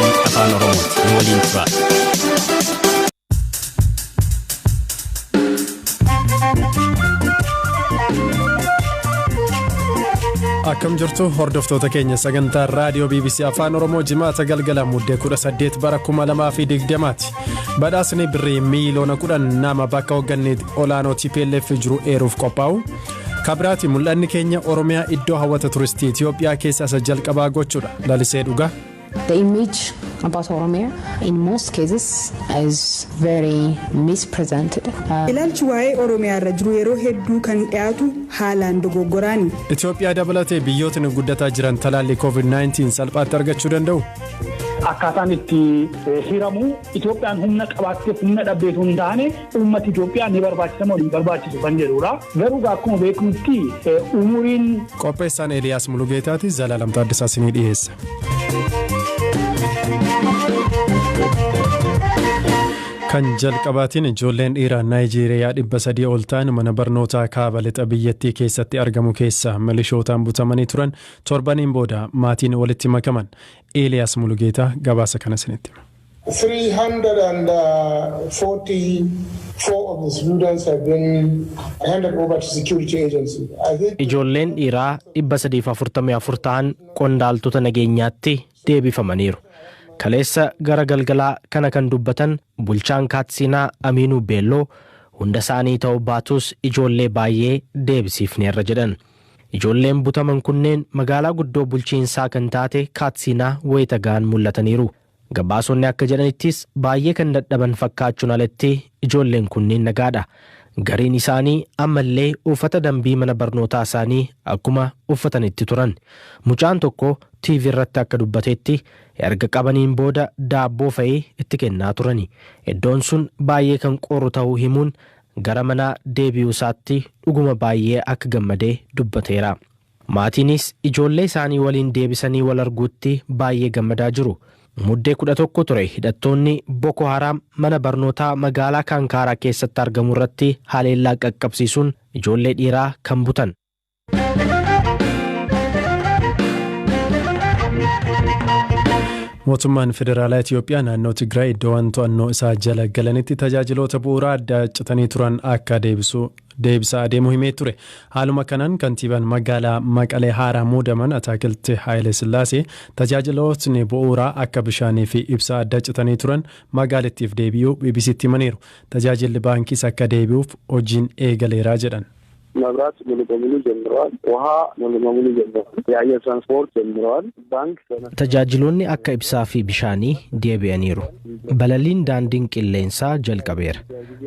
afaan Oromooti waliin tura. Akkam jirtu hordoftoota keenya sagantaa raadiyoo BBC afaan Oromoo jimaata galgala muddee 18 bara 2020ti. Badhaasni birrii miiliyoona 10 nama bakka hoogganni olaanoo TPLF jiru eeruuf qophaa'u. Kabraati mul'anni keenya Oromiyaa iddoo hawwata turistii Itoophiyaa keessa isa jalqabaa gochuudha. Lalisee dhugaa. The image about Oromia in most cases is very misrepresented. Ilaalchi waa'ee Oromiyaa irra jiru yeroo hedduu kan dhiyaatu haalaan dogoggoraani. Itoophiyaa dabalatee biyyootni guddataa jiran talaalli COVID-19 salphaatti argachuu danda'u. Akkaataan itti hiramu Itoophiyaan humna qabaattee humna dhabdeetu hin taane uummata Itoophiyaa ni barbaachisa moo hin barbaachisu kan jedhudha. Garuu akkuma beeknutti umuriin qopheessaan Eliyaas Mulugeetaati Zalaalam Taaddasaa isinii dhiyeessa. Kan jalqabaatiin ijoolleen dhiiraa Naayijeeriyaa 300 ol ta'an mana barnootaa kaaba lixa biyyattii keessatti argamu keessa milishootaan butamanii turan torbaniin booda maatiin walitti makaman. Eliyaas Mulugeetaa gabaasa kana isinitti hima. 344 of the students have been handed over to security agencies. Ijoolleen dhiiraa 344 ta'an qondaaltota nageenyaatti deebifamaniiru. Kaleessa gara galgalaa kana kan dubbatan bulchaan Kaatsiinaa Aminuu Beelloo hunda isaanii ta'uu baatus ijoollee baay'ee deebisiifneerra jedhan. Ijoolleen butaman kunneen magaalaa guddoo bulchiinsaa kan taate Kaatsiinaa wayita ga'an mul'ataniiru. Gabaasonni akka jedhanittis baay'ee kan dadhaban fakkaachuun alatti ijoolleen kunneen nagaadha. Gariin isaanii ammallee uffata dambii mana barnootaa isaanii akkuma uffatanitti turan. Mucaan tokko TV irratti akka dubbateetti erga qabaniin booda daabboo fa'ee itti kennaa turani. Iddoon sun baay'ee kan qorru ta'uu himuun gara manaa deebi'uu isaatti dhuguma baay'ee akka gammadee dubbateera. Maatiinis ijoollee isaanii waliin deebisanii wal arguutti baay'ee gammadaa jiru. Muddee 11 ture hidhattoonni Boko Haram mana barnootaa magaalaa Kankaaraa keessatti argamu irratti haleellaa qaqqabsiisuun ijoollee dhiiraa kan butan. Mootummaan Federaalaa Itoophiyaa naannoo Tigraay iddoowwan to'annoo isaa jala galanitti tajaajiloota bu'uuraa adda citanii turan akka deebisaa adeemuu himee ture. Haaluma kanaan kantiibaan magaalaa Maqalee haaraa muudaman Ataakilti Haayile Sillaasee tajaajilootni bu'uuraa akka bishaanii fi ibsaa adda citanii turan magaalattiif deebi'uu BBC'tti himaniiru. Tajaajilli baankiis akka deebi'uuf hojiin eegaleeraa jedhan. መብራት ሙሉ በሙሉ ጀምሯል። ውሃ ሙሉ በሙሉ ጀምሯል። የአየር ትራንስፖርት ጀምሯል። ባንክ tajaajiloonni akka ibsaa fi bishaanii deebi'aniiru. Balaliin daandiin qilleensaa jalqabeera.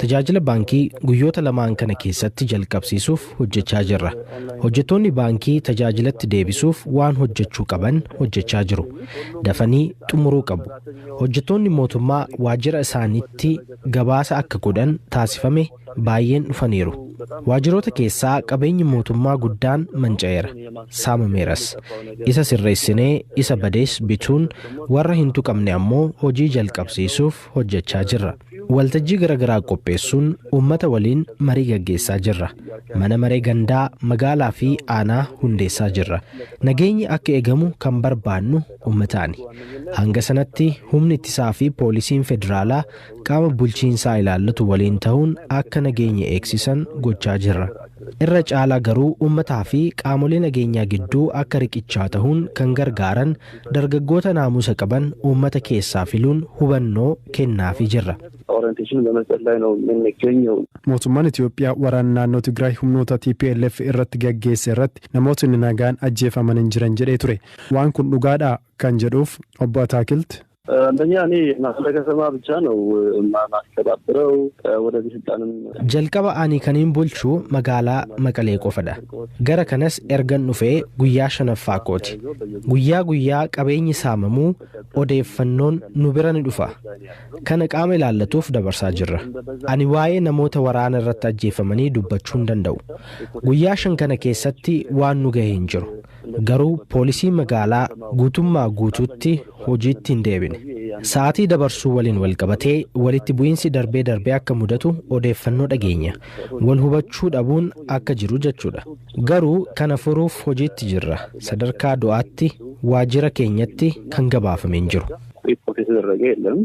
Tajaajila baankii guyyoota lamaan kana keessatti jalqabsiisuuf hojjechaa jirra. Hojjettoonni baankii tajaajilatti deebisuuf waan hojjechuu qaban hojjechaa jiru. Dafanii xumuruu qabu. Hojjettoonni mootummaa waajjira isaaniitti gabaasa akka godhan taasifame baay'een dhufaniiru. Waajjiroota keessaa qabeenyi mootummaa guddaan manca'eera. Saamameeras. Isa sirreessinee isa badees bituun warra hin tuqamne ammoo hojii jalqabsiisuuf hojjechaa jirra. Waltajjii garaagaraa qopheessuun uummata waliin marii gaggeessaa jirra. Mana maree gandaa magaalaa fi aanaa hundeessaa jirra. Nageenyi akka eegamu kan barbaannu uummataani. Hanga sanatti humni ittisaa fi poolisiin federaalaa qaama bulchiinsaa ilaallatu waliin ta'uun akka nageenya eegsisan gochaa jirra. Irra caalaa garuu uummataa fi qaamolee nageenyaa gidduu akka riqichaa ta'uun kan gargaaran dargaggoota naamusa qaban uummata keessaa filuun hubannoo kennaafii jirra. Mootummaan Itoophiyaa waraana naannoo Tigraay humnoota TPLF irratti gaggeesse irratti namootni nagaan ajjeefaman hin jiran jedhee ture. Waan kun dhugaadha kan jedhuuf obbo Ataakilti. አንደኛ እኔ ማስለ ከተማ ብቻ ነው ማስተባብረው ወደዚህ ስልጣንም jalqaba ani kaniin bulchu magaalaa Maqalee qofadha. Gara kanas ergan dhufee guyyaa 5ffaa kooti. Guyyaa qabeenyi saamamuu odeeffannoon nu bira ni dhufa. Kana qaama ilaallatuuf dabarsaa jirra. Ani waa'ee namoota waraana irratti ajjeefamanii dubbachuu hin danda'u. Guyyaa 5 kana keessatti waan nu gahee hin jiru. Garuu poolisii magaalaa guutummaa guutuutti hojiitti hin deebine. Sa'aatii dabarsuu waliin wal qabatee walitti bu'iinsi darbee akka mudatu odeeffannoo dhageenya. Wal hubachuu dhabuun akka jiru jechuudha. Garuu kana furuuf hojiitti jirra. Sadarkaa du'aatti waajjira keenyatti kan gabaafame hin jiru. ሪፖርት የተደረገ የለም።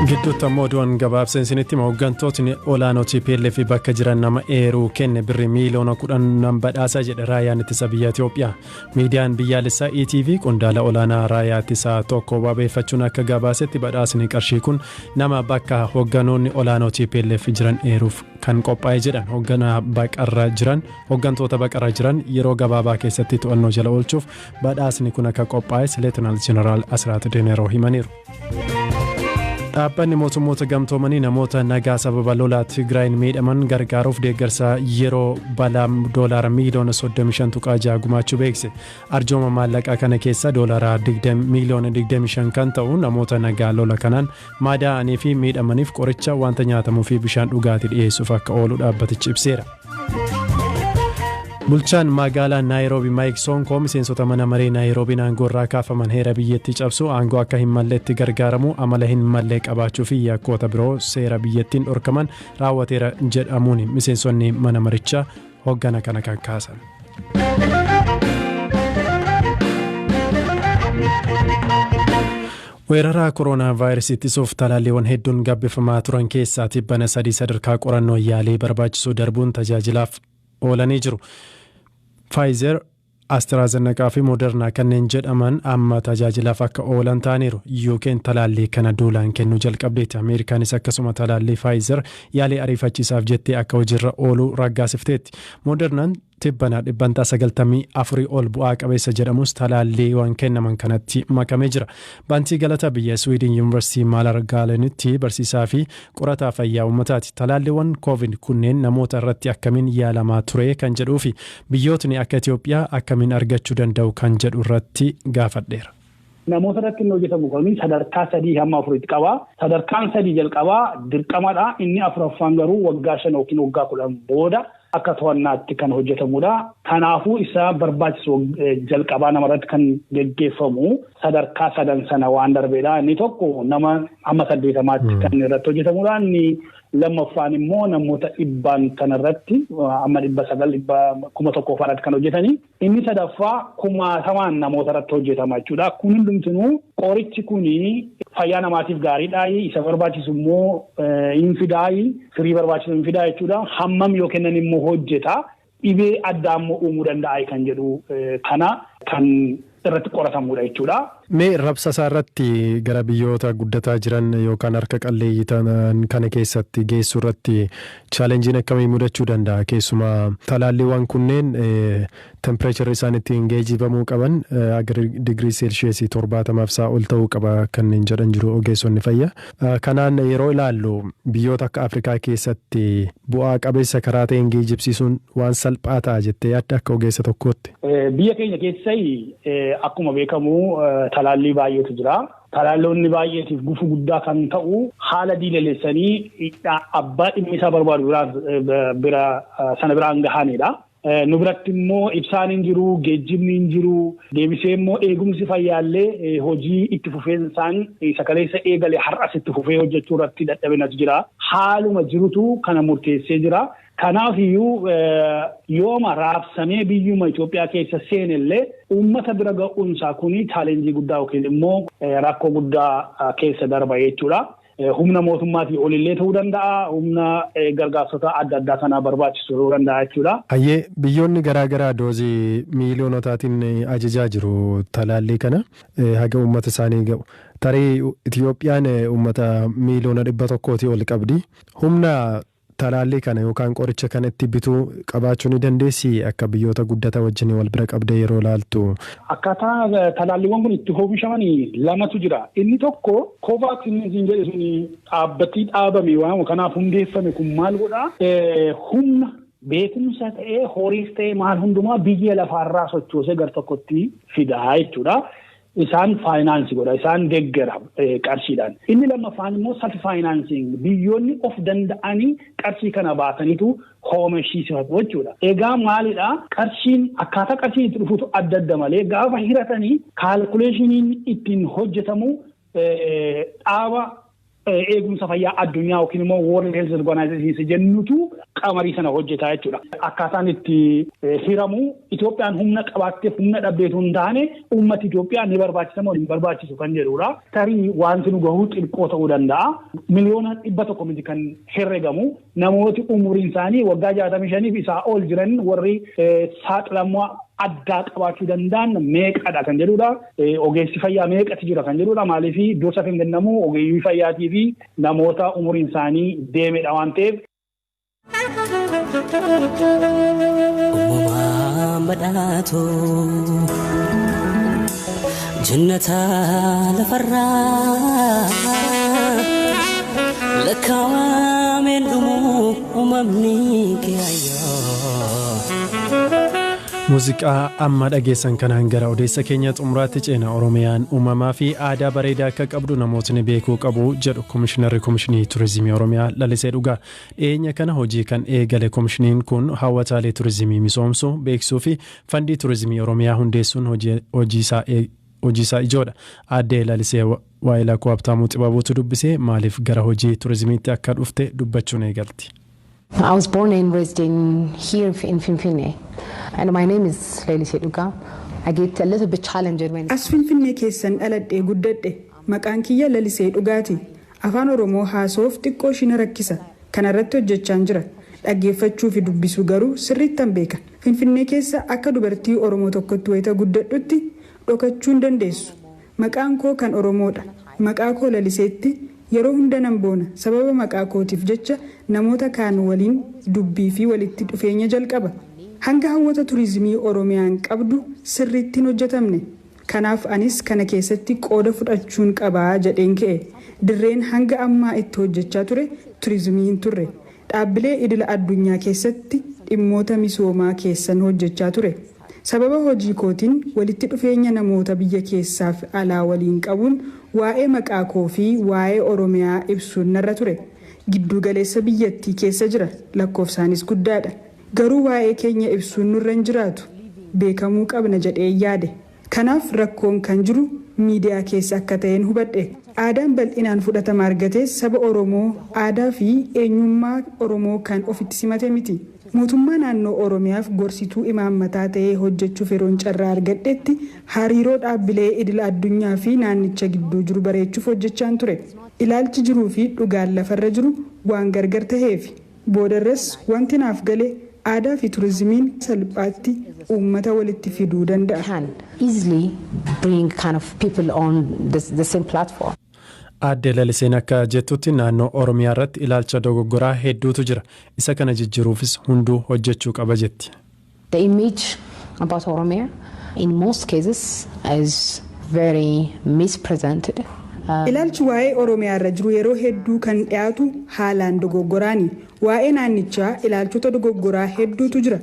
gidduutti ammoo oduun gabaabseen isinitti hooggantootni olaanoo TPLF bakka jiran nama eeruu kenne birrii miiliyoona 10 badhaasa jedhe raayyaan ittisa biyya Itoophiyaa. Miidiyaan biyyaalessaa ETV qondaala olaanaa raayyaa ittisaa tokko wabeeffachuun akka gabaasetti badhaasni qarshii kun nama bakka hoogganoonni olaanoo TPLF jiran eeruuf kan qophaa'e jedhan. Hooggantoota baqarra jiran yeroo gabaabaa keessatti to'annoo jala oolchuuf badhaasni kun akka qophaa'es Leetinaal Jeneraal Asraat Deneeroo himaniiru. Dhaabbanni mootummoota gamtoomanii namoota nagaa sababa lolaa Tigraayin miidhaman gargaaruuf deeggarsa yeroo balaa doolaara miiliyoona 35.6 gumaachuu beekse. Arjooma maallaqaa kana keessa doolaara miiliyoona 25 kan ta'u namoota nagaa lola kanaan madaa'anii fi miidhamaniif qoricha wanta nyaatamuu fi bishaan dhugaatii dhiyeessuuf akka oolu dhaabbatichi ibseera. Bulchaan magaalaa Naayiroobii Maayik Sonko miseensota mana maree Naayiroobii aangoo kaafaman heera biyyattii cabsu aangoo akka hin malleetti gargaaramu amala hin mallee qabaachuu fi yakkoota biroo seera biyyattiin dhorkaman raawwateera jedhamuun miseensonni mana marichaa hoggana kana kan kaasan. weeraraa koronaa vaayirasii ittisuuf talaalliiwwan hedduun gabbifamaa turan keessaa tibbana 3 sadarkaa qorannoo yaalii barbaachisuu darbuun tajaajilaaf oolanii jiru. Pfizer, AstraZeneca fi Moderna kanneen jedhaman amma tajaajilaaf akka oolan ta'aniiru. UK talaallii kana duulaan kennuu jalqabdeetti. Ameerikaanis akkasuma talaallii Pfizer yaalii ariifachiisaaf jettee akka hojiirra ooluu raggaasifteetti. Modernaan tibbana 94 ol bu'aa qabeessa jedhamus talaalliiwwan kennaman kanatti makamee jira. Baantii Galataa biyya Sweden University Maalargaalenitti barsiisaa fi qorataa fayyaa uummataati. Talaalliiwwan COVID kunneen namoota irratti akkamiin yaalamaa ture kan jedhuu fi biyyootni akka Itoophiyaa akkamiin argachuu danda'u kan jedhu irratti gaafadheera. Namoota irratti inni hojjetamu kun sadarkaa 3 hamma 4tti qaba. Sadarkaan 3 jalqabaa dirqamadha. Inni 4ffaan garuu waggaa 5 yookiin waggaa 10 booda akka to'annaatti kan hojjetamudha. Kanaafuu isa barbaachisu jalqabaa namarratti kan geggeeffamu sadarkaa 3 sana waan darbeedha. Inni tokko nama amma 8 kan irratti hojjetamudha. Inni lammaffaan immoo namoota 100 kanarratti amma 900 faradha kan hojjetanii. Inni sadaffaa 1000 namoota irratti hojjetama jechuudha. Kun hundumtuu qorichi kuni fayyaa namaatiif gaariidha. Isa barbaachisu immoo infidaay firii barbaachisu infidaa jechuudha. Hammam yoo kennan immoo hojjeta. Dhibee addaa immoo uumuu danda'a kan jedhu kana kan irratti qoratamudha jechuudha. Mee rabsasaa irratti gara biyyoota guddataa jiran yookaan harka qalleeyyii ta'an kana keessatti geessuu irratti chaalenjiin akkamii mudachuu danda'a? Keessumaa talaalliiwwan kunneen tempereechar isaan ittiin geejjibamuu qaban digirii seelsheesii 70 ol ta'uu qaba kanneen jedhan jiru ogeessonni fayyaa. Kanaan yeroo ilaallu biyyoota akka Afrikaa keessatti bu'aa qabeessa karaa ta'een geejjibsiisuun waan salphaa ta'a jettee yaadda akka ogeessa tokkootti? Biyya keenya keessatti akkuma beekamu talaallii baay'eetu jira. Talaalloonni baay'eetiif gufuu guddaa kan ta'u haala diilaleessanii abbaa dhimmi isaa barbaadu sana biraan gahanidha. Nu biratti immoo ibsaan hin jiru, geejjibni hin jiru, deebisee immoo eegumsi fayyaallee hojii itti fufeensaan sakaleessa eegalee har'as itti fufee hojjechuu irratti dadhabinatu jira. Haaluma jirutu kana murteessee jira. Kanaaf iyyuu yooma raabsamee biyyuma Itoophiyaa keessa seenellee uummata bira ga'uunsaa kuni chaalenjii guddaa yookiin immoo rakkoo guddaa keessa darba jechuudha. Humna mootummaatii olillee ta'uu danda'a, humna gargaarsota adda addaa kanaa barbaachisu ta'uu danda'a jechuudha. Hayyee biyyoonni garaagaraa doozii miiliyoonotaatiin ajajaa jiru talaallii kana haga uummata isaanii ga'u. Tarii Itoophiyaan uummata miiliyoona 100 ol qabdi. Humna talaallii kana yookaan qoricha kanatti bituu qabaachuu ni dandeessi akka biyyoota guddata wajjin wal bira qabdee yeroo ilaaltu? Akkaataa talaalliiwwan kun itti oomishamanii lamatu jira. Inni tokko Covaxin jedhamu dhaabbatni dhaabame waan kanaaf hundeeffame kun maal godhaa? Humna beekumsa ta'ee horiis ta'ee maal hundumaa biyya lafaarraa sochoosee gar tokkotti fidaa jechuudha. Isaan faayinaansii godha, isaan deeggara qarshiidhaan. Inni lammaffaan immoo self financing biyyoonni of danda'anii qarshii kana baasanitu oomishiisifatu jechuudha. Egaa maalidhaa? Qarshiin akkaataa qarshiin itti dhufutu adda adda malee gaafa hiratanii kaalkuleeshiniin ittiin hojjetamu dhaaba eegumsa fayyaa addunyaa yookiin immoo World Health Organization jennutu qamarii sana hojjetaa jechuudha. Akkaataan itti hiramu Itoophiyaan humna qabaattee humna dhabdeetu hin taane uummata Itoophiyaa ni barbaachisa moo hin barbaachisu kan jedhudha. Tarii wanti nu gahu xiqqoo ta'uu danda'a. Miliyoona 100 miti kan herregamu namooti umuriin isaanii waggaa 65 fi isaa ol jiran warri saaxilamuu addaa qabaachuu danda'an meeqadha kan jedhudha. Ogeessi fayyaa meeqatu jira kan jedhudha. Maaliif dursa kan kennamu ogeeyyii fayyaatii fi namoota umuriin isaanii deemedha waan ta'eef. Badhaatu jannata lafarraa lakkaawameen dhumuu uumamni kiyaayyoo. Muuziqaa amma dhageessan kanaan gara odeessa keenya xumuraatti ceena. Oromiyaan uumamaa fi aadaa bareedaa akka qabdu namootni beekuu qabu jedhu Komishinarri Komishinii Turizimii Oromiyaa Lalisee Dhugaa. Dhiyeenya kana hojii kan eegale komishiniin kun hawwataalee turizimii misoomsuu, beeksisuu fi fandii turizimii Oromiyaa hundeessuun hojii isaa ijoodha. Aadde Lalisee waa'ee lakkoo Habtaamuu Xibabuutu dubbisee maaliif gara hojii turizimiitti akka dhufte dubbachuun eegalti. I was born and raised here in Finfinne, and my name is Lalisee Dhugaa. I get a little bit challenged when. As Finfinnee keessan dhaladhee guddadhe maqaan kiyya Lalisee Dhugaati. Afaan Oromoo haasoof xiqqoo ishii rakkisa. Kana irratti hojjechaa jira. Dhaggeeffachuu fi dubbisuu garuu sirriittan beeka. Finfinnee keessa akka dubartii Oromoo tokkotti wayita guddadhutti dhokachuu hin dandeessu. Maqaan koo kan Oromoodha. Maqaa koo Laliseetti yeroo hunda nan boona. Sababa maqaa kootiif jecha namoota kaan waliin dubbii fi walitti dhufeenya jalqaba. Hanga hawwata turizimii Oromiyaan qabdu sirriitti hin hojjetamne. Kanaaf anis kana keessatti qooda fudhachuun qabaa jedheen ka'e. Dirreen hanga ammaa itti hojjechaa ture turizimii hin turre. Dhaabbilee idila addunyaa keessatti dhimmoota misoomaa keessan hojjechaa ture. Sababa hojii kootiin walitti dhufeenya namoota biyya keessaaf alaa waliin qabuun waa'ee maqaa koo fi waa'ee Oromiyaa ibsuun narra ture. Giddu galeessa biyyattii keessa jira. Lakkoofsaanis guddaadha. Garuu waa'ee keenya ibsuun nurra hin jiraatu. Beekamuu qabna jedhee yaade. Kanaaf rakkoon kan jiru miidiyaa keessa akka ta'een hubadhe. Aadaan bal'inaan fudhatama argatee saba Oromoo aadaa fi eenyummaa Oromoo kan ofitti simate miti. Mootummaa naannoo Oromiyaaf gorsituu imaammataa ta'ee hojjechuuf yeroon carraa argadhetti hariiroo dhaabbilee idila addunyaa fi naannicha gidduu jiru bareechuuf hojjechaan ture. Ilaalchi jiruu fi dhugaan lafarra jiru waan gargar ta'eef boodarras wanti naaf galee aadaa fi turizimiin salphaatti uummata walitti fiduu danda'a. Easily bring kind of people on the same platform. Aadde Laliseen akka jettutti naannoo Oromiyaa irratti ilaalcha dogoggoraa hedduutu jira. Isa kana jijjiiruufis hunduu hojjechuu qaba jetti. The image about Oromia in most cases is very misrepresented. Ilaalchi waa'ee Oromiyaa irra jiru yeroo hedduu kan dhiyaatu haalaan dogoggoraani. Waa'ee naannichaa ilaalchota dogoggoraa hedduutu jira.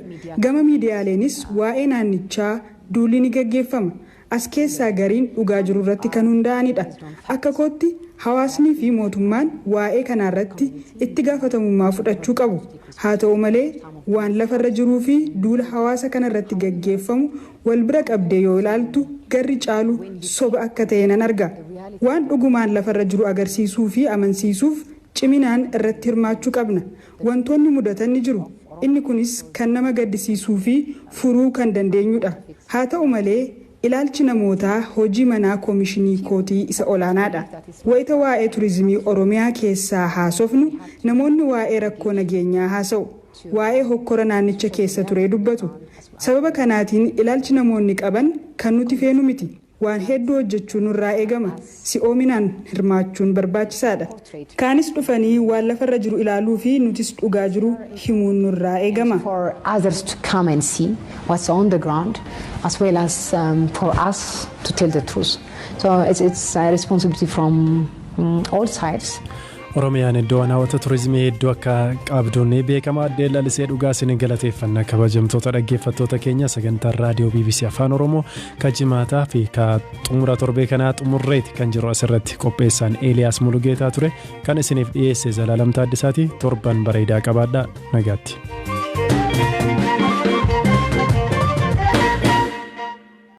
Gama miidiyaaleenis waa'ee naannichaa duulli ni gaggeeffama. As keessaa gariin dhugaa jiru irratti kan hundaa'anidha. Akka kootti hawaasni fi mootummaan waa'ee kanaa irratti itti gaafatamummaa fudhachuu qabu. Haa ta'u malee waan lafarra jiruu fi duula hawaasa kana irratti gaggeeffamu wal bira qabdee yoo ilaaltu garri caalu soba akka ta'e nan arga. Waan dhugumaan lafarra jiru agarsiisuu fi amansiisuuf ciminaan irratti hirmaachuu qabna. Wantoonni mudatan ni jiru. Inni kunis kan nama gaddisiisuu fi furuu kan dandeenyudha. Haa ta'u malee ilaalchi namootaa hojii manaa koomishinii kootii isa olaanaadha. Wayita waa'ee turizimii Oromiyaa keessaa haasofnu namoonni waa'ee rakkoo nageenyaa haasa'u. Waa'ee hokkora naannicha keessa ture dubbatu. Sababa kanaatiin ilaalchi namoonni qaban kan nuti feenu miti. Waan hedduu hojjechuun nurraa eegama. Si'oominaan hirmaachuun barbaachisaadha. Kaanis dhufanii waan lafarra jiru ilaaluu fi nutis dhugaa jiru himuun nurraa eegama. For others to come and see what's on the ground, as well as for us to tell the truth. So it's a responsibility from all sides. Oromiyaan iddoo hawwata turizimii hedduu akka qabduun beekama. Aadde Lalisee Dhugaa isin galateeffannaa kabajamtoota dhaggeeffattoota keenya sagantaa raadiyoo BBC Afaan Oromoo kajimaataa fi ka xumura torbee kanaa xumurreeti kan jiru asirratti qopheessaan Eeliyaas Mulugeetaa ture kan isiniif dhiyeesse Zalaalam Taaddisaati. Torban bareedaa qabaadhaa nagaatti.